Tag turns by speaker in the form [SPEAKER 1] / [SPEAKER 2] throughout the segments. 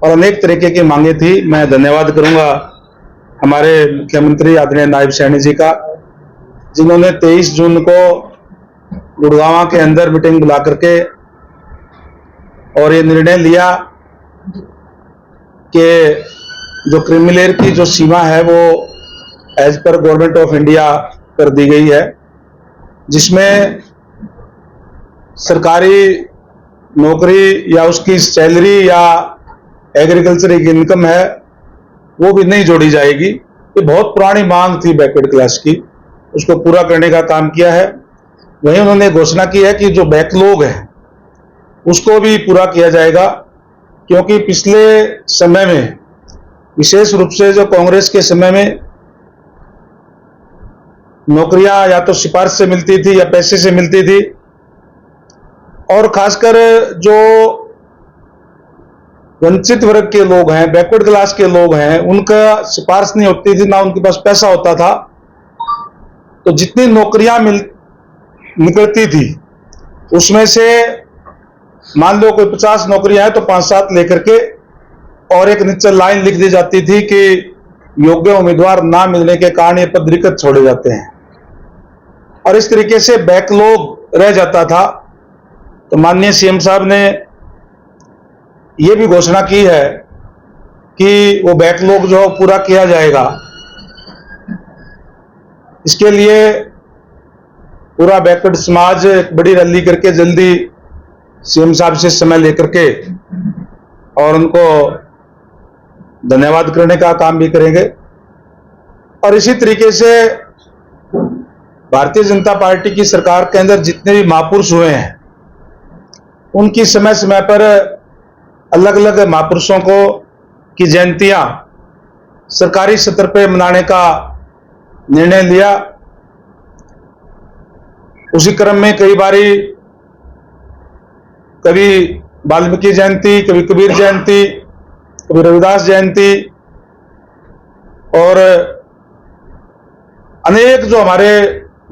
[SPEAKER 1] और अनेक तरीके की मांगे थी। मैं धन्यवाद करूंगा हमारे मुख्यमंत्री आदरणीय नायब सैनी जी का, जिन्होंने 23 जून को गुड़गांव के अंदर मीटिंग बुला करके और ये निर्णय लिया कि जो क्रिमिलेयर की जो सीमा है वो as per government of India कर दी गई है, जिसमें सरकारी नौकरी या उसकी सैलरी या एग्रीकल्चर की इनकम है वो भी नहीं जोड़ी जाएगी। ये बहुत पुरानी मांग थी बैकवर्ड क्लास की, उसको पूरा करने का काम किया है। वहीं उन्होंने घोषणा की है कि जो बैकलॉग है उसको भी पूरा किया जाएगा, क्योंकि पिछले समय में विशेष रूप से जो कांग्रेस के समय में नौकरियां या तो सिफारिश से मिलती थी या पैसे से मिलती थी, और खासकर जो वंचित वर्ग के लोग हैं, बैकवर्ड क्लास के लोग हैं, उनका सिफारिश नहीं होती थी, ना उनके पास पैसा होता था। तो जितनी नौकरियां निकलती थी उसमें से मान लो कोई 50 नौकरियां हैं तो 5-7 लेकर के और एक नीचे लाइन लिख दी जाती थी कि योग्य उम्मीदवार ना मिलने के कारण ये पद रिक्त छोड़े जाते हैं, और इस तरीके से बैकलॉग रह जाता था। तो माननीय सीएम साहब ने यह भी घोषणा की है कि वो बैकलॉग जो पूरा किया जाएगा। इसके लिए पूरा बैकवर्ड समाज एक बड़ी रैली करके जल्दी सीएम साहब से समय लेकर के और उनको धन्यवाद करने का काम भी करेंगे। और इसी तरीके से भारतीय जनता पार्टी की सरकार के अंदर जितने भी महापुरुष हुए हैं उनकी समय समय पर अलग अलग महापुरुषों को की जयंतियां सरकारी स्तर पर मनाने का निर्णय लिया। उसी क्रम में कई बारी कभी वाल्मीकि जयंती, कभी कबीर जयंती, कभी रविदास जयंती और अनेक जो हमारे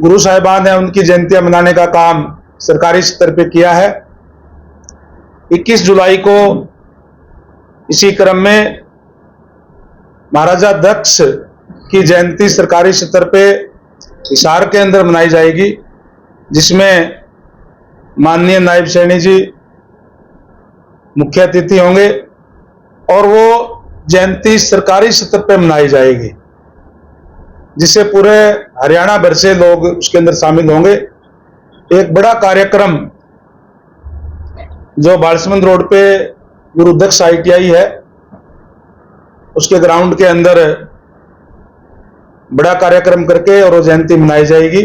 [SPEAKER 1] गुरु साहिबान हैं उनकी जयंतियां मनाने का काम सरकारी स्तर पे किया है। 21 जुलाई को इसी क्रम में महाराजा दक्ष की जयंती सरकारी स्तर पे हिसार के अंदर मनाई जाएगी, जिसमें माननीय नायब सैनी जी मुख्य अतिथि होंगे और वो जयंती सरकारी स्तर पर मनाई जाएगी, जिससे पूरे हरियाणा भर से लोग उसके अंदर शामिल होंगे। एक बड़ा कार्यक्रम जो बालसमंद रोड पे गुरु दक्ष ITI है उसके ग्राउंड के अंदर बड़ा कार्यक्रम करके और वो जयंती मनाई जाएगी,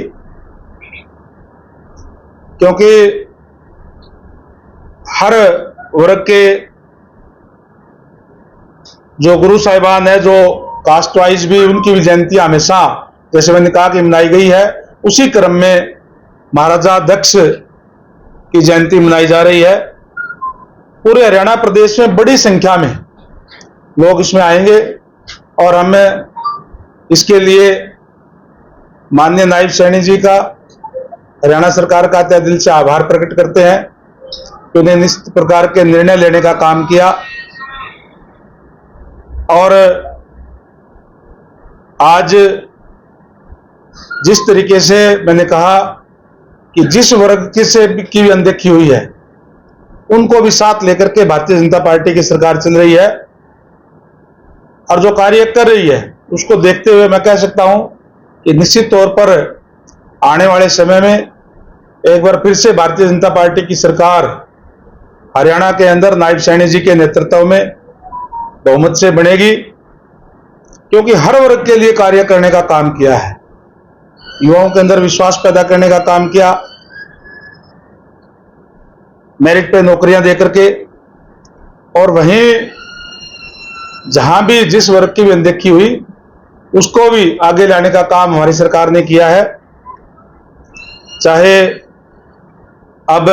[SPEAKER 1] क्योंकि हर वर्ग के जो गुरु साहिबान है, जो कास्ट वाइज भी उनकी भी जयंतियां हमेशा जैसे मैंने कहा कि मनाई गई है, उसी क्रम में महाराजा दक्ष की जयंती मनाई जा रही है। पूरे हरियाणा प्रदेश में बड़ी संख्या में लोग इसमें आएंगे और हम इसके लिए माननीय नायब सैनी जी का, हरियाणा सरकार का तहे दिल से आभार प्रकट करते हैं कि उन्हें इस प्रकार के निर्णय लेने का काम किया। और आज जिस तरीके से मैंने कहा कि जिस वर्ग की भी अनदेखी हुई है उनको भी साथ लेकर के भारतीय जनता पार्टी की सरकार चल रही है, और जो कार्य कर रही है उसको देखते हुए मैं कह सकता हूं कि निश्चित तौर पर आने वाले समय में एक बार फिर से भारतीय जनता पार्टी की सरकार हरियाणा के अंदर नायब सैनी जी के नेतृत्व में बहुमत से बनेगी, क्योंकि हर वर्ग के लिए कार्य करने का काम किया है, युवाओं के अंदर विश्वास पैदा करने का काम किया, मेरिट पे नौकरियां देकर के, और वहीं जहां भी जिस वर्ग की भी अनदेखी हुई उसको भी आगे लाने का काम हमारी सरकार ने किया है। चाहे अब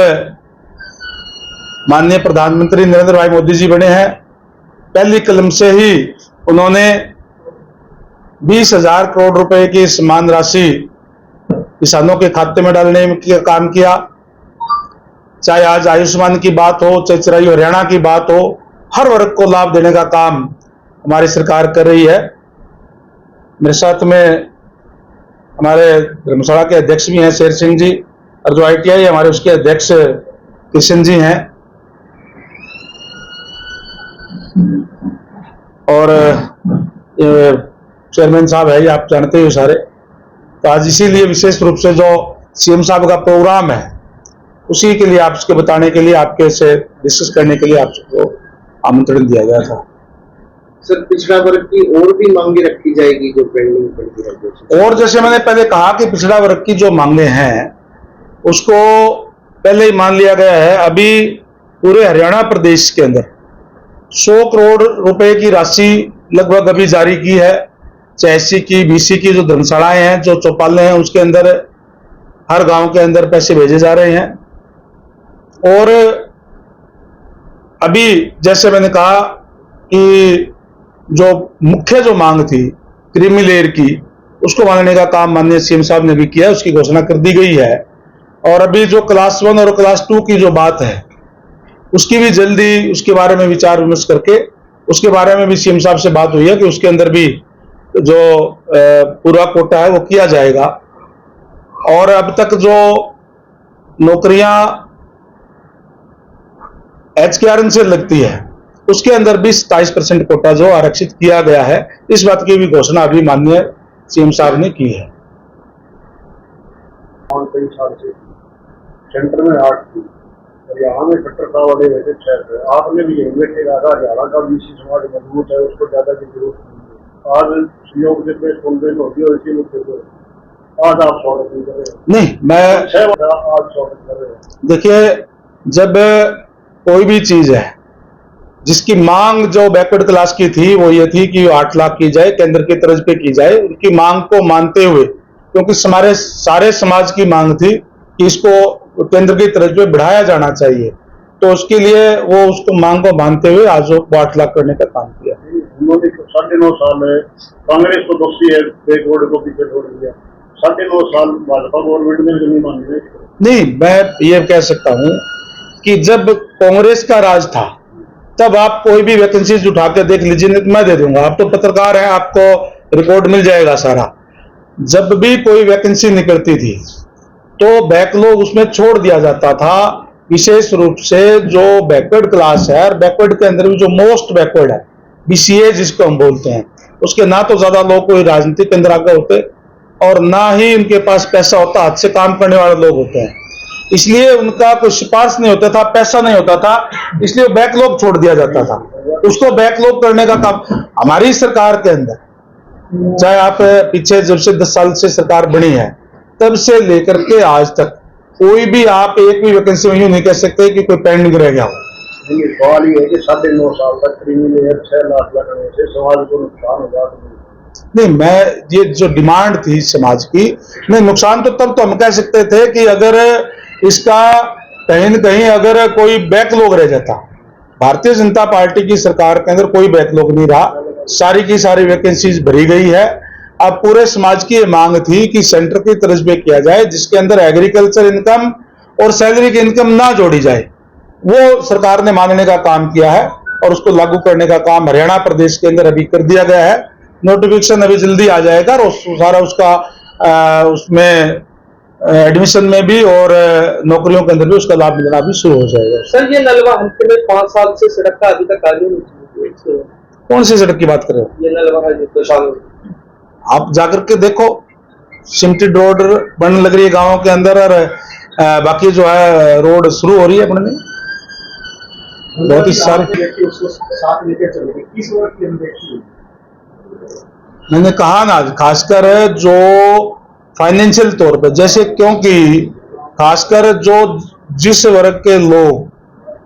[SPEAKER 1] माननीय प्रधानमंत्री नरेंद्र भाई मोदी जी बने हैं, पहली कलम से ही उन्होंने 20,000 करोड़ रुपए की समान राशि किसानों के खाते में डालने का काम किया। चाहे आज आयुष्मान की बात हो, चाहे चिरायु हरियाणा की बात हो, हर वर्ग को लाभ देने का काम हमारी सरकार कर रही है। मेरे साथ में हमारे धर्मशाला के अध्यक्ष भी हैं शेर सिंह जी, और जो ITI हमारे उसके अध्यक्ष किशन जी हैं, और चेयरमैन साहब है, ये आप जानते हो सारे। तो आज इसीलिए विशेष रूप से जो CM साहब का प्रोग्राम है उसी के लिए आपको बताने के लिए, आपके से डिस्कस करने के लिए आपको आमंत्रण दिया गया था।
[SPEAKER 2] सर, पिछड़ा वर्ग की और भी मांगे रखी जाएगी जो पेंडिंग पड़ी है?
[SPEAKER 1] और जैसे मैंने पहले कहा कि पिछड़ा वर्ग की जो मांगे हैं उसको पहले ही मान लिया गया है। अभी पूरे हरियाणा प्रदेश के अंदर 100 करोड़ रुपए की राशि लगभग अभी जारी की है। चाहे SC की, BC की जो धर्मशालाएं हैं, जो चौपालें हैं, उसके अंदर हर गांव के अंदर पैसे भेजे जा रहे हैं। और अभी जैसे मैंने कहा कि जो मुख्य जो मांग थी क्रीमी लेयर की, उसको मानने का काम माननीय CM साहब ने भी किया, उसकी घोषणा कर दी गई है। और अभी जो क्लास 1 और क्लास 2 की जो बात है उसकी भी जल्दी उसके बारे में विचार विमर्श करके उसके बारे में भी CM साहब से बात हुई है कि उसके अंदर भी जो पूरा कोटा है वो किया जाएगा। और अब तक जो नौकरियां HKRN से लगती है उसके अंदर भी 27% कोटा जो आरक्षित किया गया है, इस बात की भी घोषणा अभी माननीय CM साहब ने की है।
[SPEAKER 3] कई साल से सेंटर में 8 थी और यहाँ में कट्टरता वाले वैसे 6 थे। आपने भी यही बैठेगा, हरियाणा का BC समाज मजबूत है, उसको ज्यादा की जरूरत नहीं है। आज सहयोग के पे कॉन्फ्रेंस होती है, इसी मुद्दे पर आज आप स्वागत नहीं कर रहे?
[SPEAKER 1] नहीं, मैं
[SPEAKER 3] आज स्वागत कर रहे हैं।
[SPEAKER 1] देखिए, जब कोई भी चीज है जिसकी मांग जो बैकवर्ड क्लास की थी वो ये थी कि 8 लाख की जाए, केंद्र की तर्ज पे की जाए, उनकी मांग को मानते हुए, क्योंकि हमारे सारे समाज की मांग थी कि इसको केंद्र की तर्ज पे बढ़ाया जाना चाहिए, तो उसके लिए वो उसको मांग को मानते हुए आज वो 8 लाख करने का काम किया।
[SPEAKER 3] उन्होंने 9.5 साल है कांग्रेस को दोषी है, बैकवर्ड को पीछे छोड़ दिया। 9.5 साल भाजपा गवर्नमेंट ने नहीं मानी।
[SPEAKER 1] नहीं, मैं ये कह सकता हूं कि जब कांग्रेस का राज था तब आप कोई भी वैकेंसीज उठा के देख लीजिए, मैं दे दूंगा, आप तो पत्रकार हैं, आपको रिकॉर्ड मिल जाएगा सारा। जब भी कोई वैकेंसी निकलती थी तो बैकलॉग उसमें छोड़ दिया जाता था। विशेष रूप से जो बैकवर्ड क्लास है, और बैकवर्ड के अंदर भी जो मोस्ट बैकवर्ड है, BCA जिसको हम बोलते हैं, उसके ना तो ज्यादा लोग कोई राजनीति के अंदर आगे होते और ना ही उनके पास पैसा होता, हाथ से काम करने वाले लोग होते हैं, इसलिए उनका कोई सिफारिश नहीं होता था, पैसा नहीं होता था, इसलिए बैकलॉग छोड़ दिया जाता था। उसको बैकलॉग करने का काम हमारी सरकार के अंदर, चाहे आप पीछे जब से 10 साल से सरकार बनी है तब से लेकर के आज तक कोई भी आप एक भी वैकेंसी में यूं नहीं कह सकते कि कोई पेंडिंग रह गया हो।
[SPEAKER 3] सवाल ये है कि 9.5 साल तक क्रीमी लेयर 6 लाख लगने से समाज को नुकसान होगा?
[SPEAKER 1] नहीं, मैं ये जो डिमांड थी समाज की, नहीं, नुकसान तो तब तो हम कह सकते थे कि अगर इसका कहीं न कहीं अगर कोई बैकलॉग रह जाता। भारतीय जनता पार्टी की सरकार के अंदर कोई बैकलॉग नहीं रहा, सारी की सारी वैकेंसीज भरी गई है। अब पूरे समाज की ये मांग थी कि सेंटर की तरफ पे किया जाए जिसके अंदर एग्रीकल्चर इनकम और सैलरी की इनकम ना जोड़ी जाए, वो सरकार ने मानने का काम किया है और उसको लागू करने का काम हरियाणा प्रदेश के अंदर अभी कर दिया गया है। नोटिफिकेशन अभी जल्दी आ जाएगा और सारा उसका उसमें एडमिशन में भी और नौकरियों के अंदर भी उसका लाभ मिलना भी शुरू हो जाएगा।
[SPEAKER 2] सर, ये नलवा हल्के में 5 साल से सड़क का अभी तक कार्य नहीं हुआ।
[SPEAKER 1] कौन सी सड़क की बात कर रहे हो?
[SPEAKER 2] ये नलवा है,
[SPEAKER 1] आप जाकर के देखो, सिमटेड रोड बनने लग रही है गांवों के अंदर, और बाकी जो है रोड शुरू हो रही है बनने, बहुत ही सारे। मैंने कहा ना, खासकर जो फाइनेंशियल तौर पे, जैसे क्योंकि खासकर जो जिस वर्ग के लोग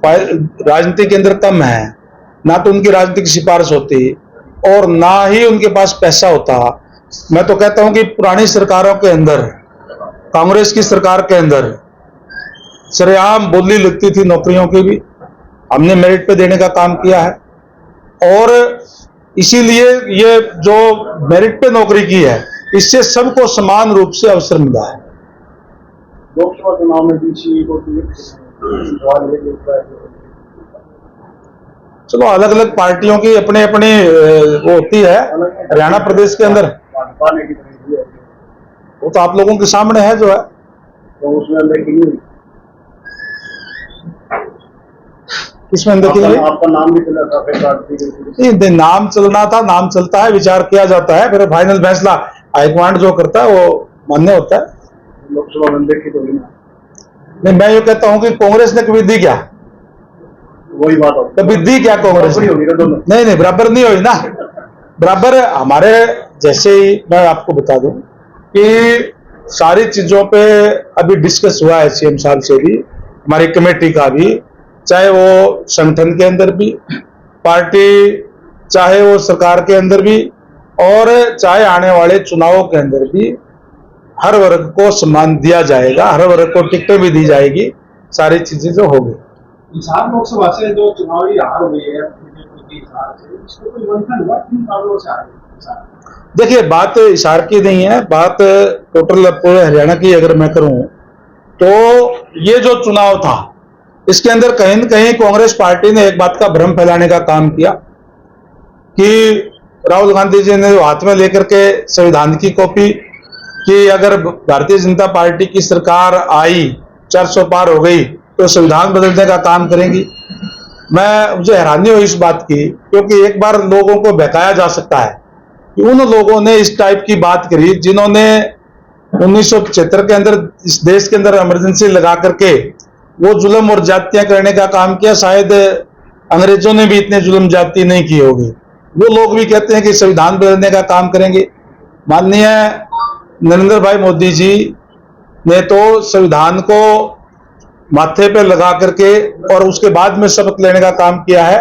[SPEAKER 1] राजनीति के अंदर कम है, ना तो उनकी राजनीतिक सिफारिश होती और ना ही उनके पास पैसा होता। मैं तो कहता हूं कि पुरानी सरकारों के अंदर, कांग्रेस की सरकार के अंदर सरेआम बोली लगती थी नौकरियों की भी, हमने मेरिट पे देने का काम किया है और इसीलिए ये जो मेरिट पे नौकरी की है इससे सबको समान रूप से अवसर मिला है।
[SPEAKER 3] लोकसभा चुनाव में BC को
[SPEAKER 1] चलो अलग अलग पार्टियों की अपने अपने वो होती है। हरियाणा प्रदेश के अंदर
[SPEAKER 3] भाजपा ने कितनी दी है,
[SPEAKER 1] वो तो आप लोगों के सामने है जो है।
[SPEAKER 3] तो उसमें अंदर की नहीं,
[SPEAKER 1] इसमें अंदर की नहीं
[SPEAKER 3] आपका नाम भी चला था फिर पार्टी के।
[SPEAKER 1] नहीं, नाम चलना था, नाम चलता है, विचार किया जाता है, फिर फाइनल फैसला हाईकमांड जो करता है वो मान्य होता है।
[SPEAKER 3] लोकसभा में देखी तो नहीं ना,
[SPEAKER 1] नहीं, मैं ये कहता हूं कि कांग्रेस ने कभी दी क्या?
[SPEAKER 3] वही बात हो,
[SPEAKER 1] कभी दी क्या कांग्रेस ने?
[SPEAKER 3] होगी ना दोनों।
[SPEAKER 1] नहीं नहीं, बराबर नहीं हुई ना। बराबर हमारे जैसे ही मैं आपको बता दूं कि सारी चीजों पे अभी डिस्कस हुआ है सीएम साहब से भी, हमारी कमेटी का भी, चाहे वो संगठन के अंदर भी पार्टी, चाहे वो सरकार के अंदर भी, और चाहे आने वाले चुनावों के अंदर भी हर वर्ग को सम्मान दिया जाएगा, हर वर्ग को टिकटें भी दी जाएगी, सारी चीजें जो होगी।
[SPEAKER 4] हिसार लोकसभा से जो चुनावी हार हुई है बीजेपी की हिसार से, इसको कोई मंथन हुआ किन कारणों से हार हुई?
[SPEAKER 1] देखिए, बात हिसार की नहीं है, बात टोटल पूरे हरियाणा की अगर मैं करूं तो ये जो चुनाव था इसके अंदर कहीं न कहीं कांग्रेस पार्टी ने एक बात का भ्रम फैलाने का काम किया कि राहुल गांधी जी ने हाथ में लेकर के संविधान की कॉपी कि अगर भारतीय जनता पार्टी की सरकार आई 400 पार हो गई तो संविधान बदलने का काम करेंगी। मुझे हैरानी हुई इस बात की, क्योंकि एक बार लोगों को बहकाया जा सकता है कि उन लोगों ने इस टाइप की बात करी जिन्होंने 1975 के अंदर इस देश के अंदर इमरजेंसी लगा करके वो जुल्म और जातियां करने का काम किया। शायद अंग्रेजों ने भी इतने जुल्म जाति नहीं की होगी। वो लोग भी कहते हैं कि संविधान बदलने का काम करेंगे। माननीय नरेंद्र भाई मोदी जी ने तो संविधान को माथे पे लगा करके और उसके बाद में शपथ लेने का काम किया है।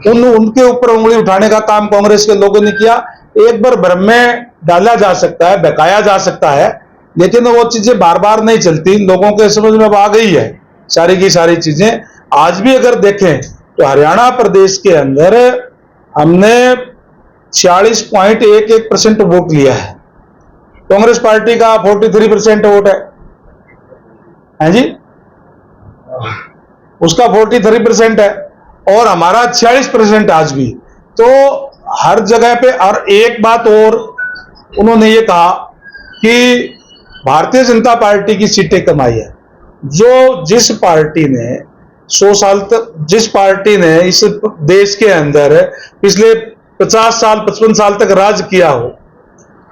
[SPEAKER 1] उनके ऊपर उंगली उठाने का काम कांग्रेस के लोगों ने किया। एक बार भ्रम में डाला जा सकता है, बहकाया जा सकता है, लेकिन वो चीजें बार बार नहीं चलती। लोगों के समझ में अब आ गई है सारी की सारी चीजें। आज भी अगर देखें तो हरियाणा प्रदेश के अंदर हमने 46.11% वोट लिया है। कांग्रेस पार्टी का 43% वोट है जी, उसका 43% है और हमारा 46% आज भी। तो हर जगह पे। और एक बात और उन्होंने ये कहा कि भारतीय जनता पार्टी की सीटें कम आई है। जिस पार्टी ने 100 साल तक, जिस पार्टी ने इस देश के अंदर पिछले 50 साल 55 साल तक राज किया हो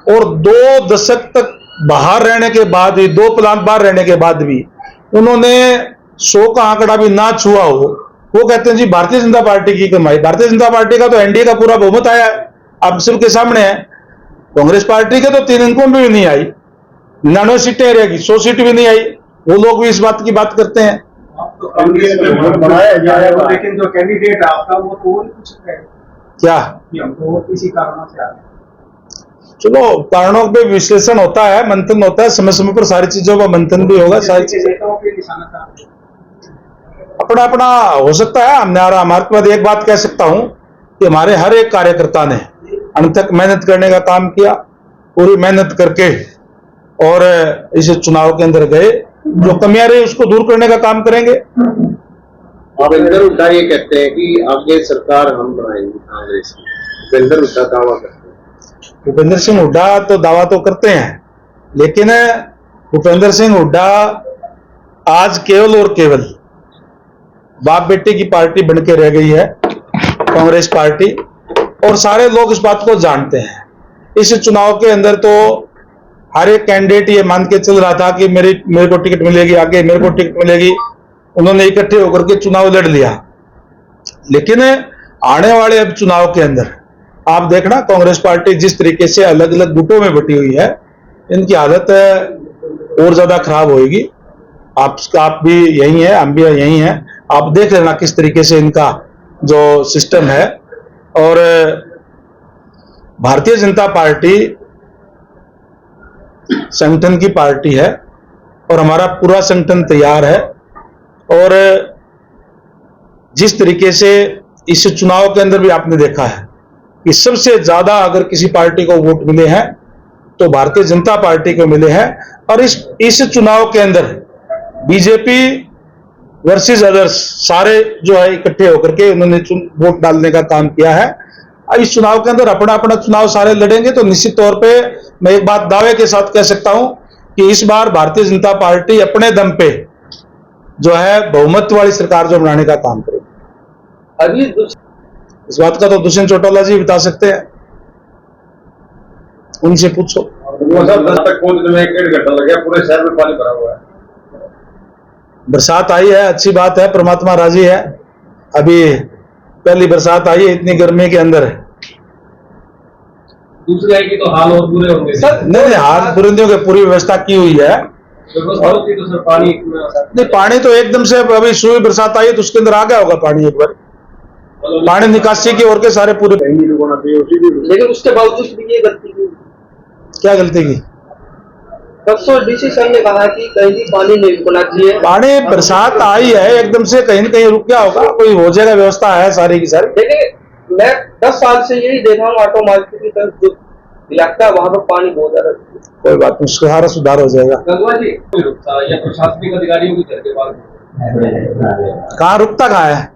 [SPEAKER 1] और 2 दशक तक बाहर रहने के बाद भी, 2 प्लांट बाहर रहने के बाद भी उन्होंने 100 का आंकड़ा भी ना छुआ हो, वो कहते हैं जी भारतीय जनता पार्टी की कमाई। भारतीय जनता पार्टी का तो एनडीए का पूरा बहुमत आया है, आप सबके सामने है। कांग्रेस पार्टी के तो 3 अंकों में भी नहीं आई, 99 सीटें रहेगी, 100 सीट भी नहीं आई। वो लोग भी इस बात की बात करते हैं।
[SPEAKER 4] आप तो कांग्रेस में वोट बनाया जाए, लेकिन जो कैंडिडेट आपका वो तो और कुछ है
[SPEAKER 1] क्या
[SPEAKER 4] कि हमको और किसी कारणों से आ गए।
[SPEAKER 1] चलो, कारणों पे विश्लेषण होता है, मंथन होता है, समय समय पर सारी चीजों का मंथन भी होगा। सारी चीजें
[SPEAKER 4] नेताओं के निशाना था
[SPEAKER 1] अपना अपना हो सकता है। हमारे बाद एक बात कह सकता हूं कि हमारे हर एक कार्यकर्ता ने अंत तक मेहनत करने का काम किया, पूरी मेहनत करके और इस चुनाव के अंदर गए। जो कमियां रही उसको दूर करने का काम करेंगे।
[SPEAKER 2] भूपेंद्र हुड्डा ये कहते हैं कि आगे सरकार हम बनाएंगे कांग्रेस की। भूपेंद्र हुड्डा दावा करते हैं।
[SPEAKER 1] भूपेंद्र सिंह हुड्डा तो दावा तो करते हैं, लेकिन भूपेंद्र सिंह हुड्डा आज केवल और केवल बाप बेटे की पार्टी बन के रह गई है कांग्रेस पार्टी, और सारे लोग इस बात को जानते हैं। इस चुनाव के अंदर तो हर एक कैंडिडेट ये मान के चल रहा था कि मेरे को टिकट मिलेगी, आगे मेरे को टिकट मिलेगी। उन्होंने इकट्ठे होकर के चुनाव लड़ लिया। लेकिन आने वाले अब चुनाव के अंदर आप देखना, कांग्रेस पार्टी जिस तरीके से अलग अलग गुटों में बटी हुई है, इनकी हालत और ज्यादा खराब होगी। आप भी यही है, हम भी यही हैं। आप देख लेना किस तरीके से इनका जो सिस्टम है। और भारतीय जनता पार्टी संगठन की पार्टी है और हमारा पूरा संगठन तैयार है। और जिस तरीके से इस चुनाव के अंदर भी आपने देखा है कि सबसे ज्यादा अगर किसी पार्टी को वोट मिले हैं तो भारतीय जनता पार्टी को मिले हैं। और इस चुनाव के अंदर बीजेपी वर्सेस अदर्स सारे जो है इकट्ठे होकर के उन्होंने वोट डालने का काम किया है। अब इस चुनाव के अंदर अपना अपना चुनाव सारे लड़ेंगे तो निश्चित तौर पे मैं एक बात दावे के साथ कह सकता हूं कि इस बार भारतीय जनता पार्टी अपने दम पे जो है बहुमत वाली सरकार जो बनाने का काम करेगी।
[SPEAKER 2] अभी
[SPEAKER 1] इस बात का तो दुष्यंत चौटाला जी बता सकते हैं, उनसे पूछो।
[SPEAKER 3] तक पहुंचने में 1.5 घंटा लग गया, पूरे शहर में पानी भरा हुआ है।
[SPEAKER 1] बरसात आई है, अच्छी बात है, परमात्मा राजी है। अभी पहली बरसात आई है इतनी गर्मी के अंदर।
[SPEAKER 5] दूसरी आएगी तो हाल और बुरे होंगे सर।
[SPEAKER 1] नहीं, हाथ बुरंदियों की पूरी व्यवस्था की हुई है।
[SPEAKER 5] व्यवस्था होती तो सर पानी इतना
[SPEAKER 1] नहीं, पानी तो एकदम से अभी सुबह बरसात आई है तो उसके अंदर आ गया होगा पानी एक बार। पानी निकासी की ओर के सारे पूरे।
[SPEAKER 2] लेकिन उसके बावजूद भी ये गलती की।
[SPEAKER 1] क्या गलती की?
[SPEAKER 2] परसों डीसी सर ने कहा कि कहीं भी पानी नहीं रुकना चाहिए।
[SPEAKER 1] पानी बरसात आई है एकदम से कहीं न कहीं रुक गया होगा, कोई हो जाएगा, व्यवस्था है सारी की सारी।
[SPEAKER 2] लेकिन मैं 10 साल से यही देखा हूँ, ऑटो मार्केट की तरफ जो इलाका है वहां पर पानी बहुत ज्यादा।
[SPEAKER 1] कोई बात नहीं, सारा सुधार हो जाएगा।
[SPEAKER 5] गंगवा जी कोई रुकता या प्रशासनिक अधिकारियों की घर के पास
[SPEAKER 1] कहाँ रुकता कहाँ है?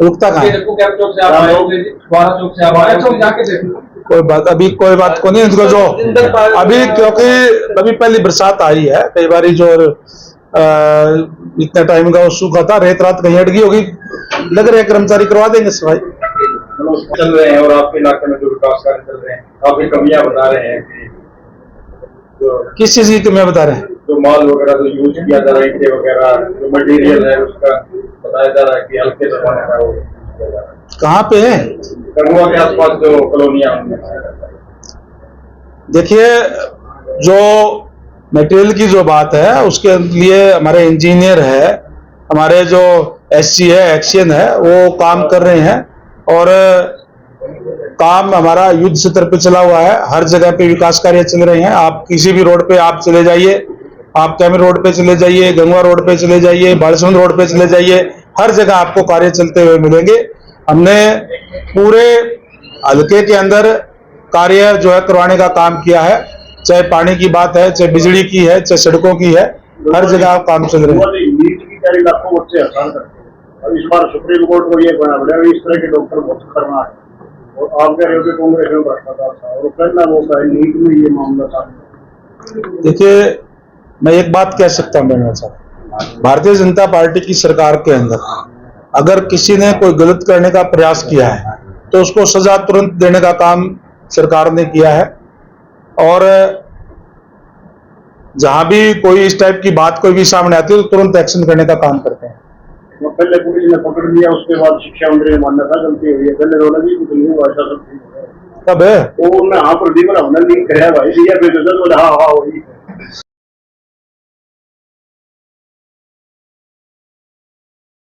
[SPEAKER 1] रुकता कहाँ है?
[SPEAKER 5] कैंप चौक से आप आए होंगे, द्वारा चौक से आप आए चौक जाके देख लो।
[SPEAKER 1] कोई बात अभी कोई बात को नहीं, इनको जो अभी क्योंकि अभी पहली बरसात आई है, कई बार जो इतना टाइम का वो सूखा था, रेत रात कहीं अटकी होगी, लग रहे कर्मचारी करवा देंगे सफाई।
[SPEAKER 3] चल रहे हैं और आपके इलाके में जो विकास कार्य चल रहे हैं काफी कमियां बता रहे हैं कि जो
[SPEAKER 1] किस चीज की कमियां बता रहे हैं?
[SPEAKER 3] जो माल वगैरह जो यूज किया जा रहा है, ईंटें वगैरह जो मटेरियल है उसका बताया जा रहा है कि हल्के जमाने का वो किया जा रहा है।
[SPEAKER 1] कहाँ पे है?
[SPEAKER 3] गंगवा के आसपास जो कॉलोनियां हैं।
[SPEAKER 1] देखिए, जो मटेरियल की जो बात है उसके लिए हमारे इंजीनियर है, हमारे जो एससी है, एक्शन है, वो काम कर रहे हैं और काम हमारा युद्ध स्तर पे चला हुआ है। हर जगह पे विकास कार्य चल रहे हैं। आप किसी भी रोड पे आप चले जाइए, आप कैमर रोड पे चले जाइए, गंगवा रोड पे चले जाइए, बालसमुंद रोड पे चले जाइए, हर जगह आपको कार्य चलते हुए मिलेंगे। हमने पूरे हल्के के अंदर कार्य जो है करवाने का काम किया है, चाहे पानी की बात है, चाहे बिजली की है, चाहे सड़कों की है, हर जगह काम चल रहे हैं।
[SPEAKER 3] नीट की तैयारी लाखों बच्चे आसान करते हैं और इस बार सुप्रीम कोर्ट को ये बना पड़ा इस तरह के डॉक्टर बहुत खतरनाक है और आप कह रहे हो कि कांग्रेस में भ्रष्टाचार था और पहला मौका है नीट में ये मामला था।
[SPEAKER 1] देखिए, मैं एक बात कह सकता हूं मेरे साथ, भारतीय जनता पार्टी की सरकार के अंदर अगर किसी ने कोई गलत करने का प्रयास किया है तो उसको सजा तुरंत देने का काम सरकार ने किया है और जहां भी कोई इस टाइप की बात कोई भी सामने आती है तो तुरंत एक्शन करने का काम करते हैं।
[SPEAKER 3] तो पहले पुलिस ने पकड़ लिया, उसके बाद शिक्षा मंत्री ने मान्यता था गलती हुई है, पहले रोना जी कुछ नहीं हुआ, ऐसा सब ठीक है।
[SPEAKER 1] कब है
[SPEAKER 3] वो मैं हाँ प्रदीप हमने लिंक कराया भाई दिया फिर हाँ हाँ वही